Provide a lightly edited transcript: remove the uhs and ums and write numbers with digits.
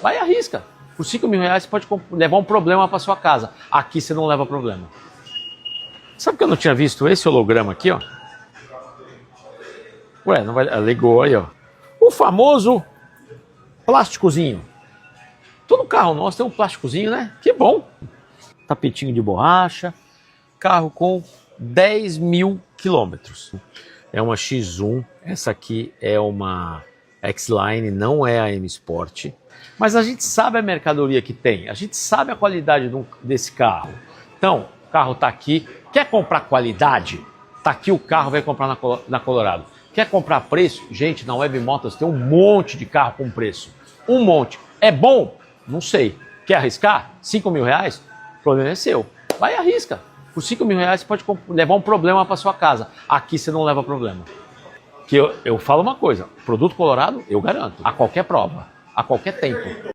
Vai e arrisca. Por 5 mil reais você pode levar um problema para sua casa. Aqui você não leva problema. Sabe que eu não tinha visto esse holograma aqui, ó? Ué, não vai... ligou aí, ó. O famoso plásticozinho. Todo carro nosso tem um plásticozinho, né? Que bom. Tapetinho de borracha. Carro com 10 mil quilômetros. É uma X1. Essa aqui é uma X-Line, não é a M Sport. Mas a gente sabe a mercadoria que tem. A gente sabe a qualidade desse carro. Então, o carro está aqui. Quer comprar qualidade? Está aqui o carro, vai comprar na Colorado. Quer comprar preço? Gente, na Web Motors tem um monte de carro com preço. Um monte. É bom? Não sei. Quer arriscar? 5 mil reais? O problema é seu. Vai e arrisca. Por 5 mil reais você pode levar um problema para sua casa. Aqui você não leva problema. Que eu falo uma coisa. Produto Colorado, eu garanto. A qualquer prova. A qualquer tempo.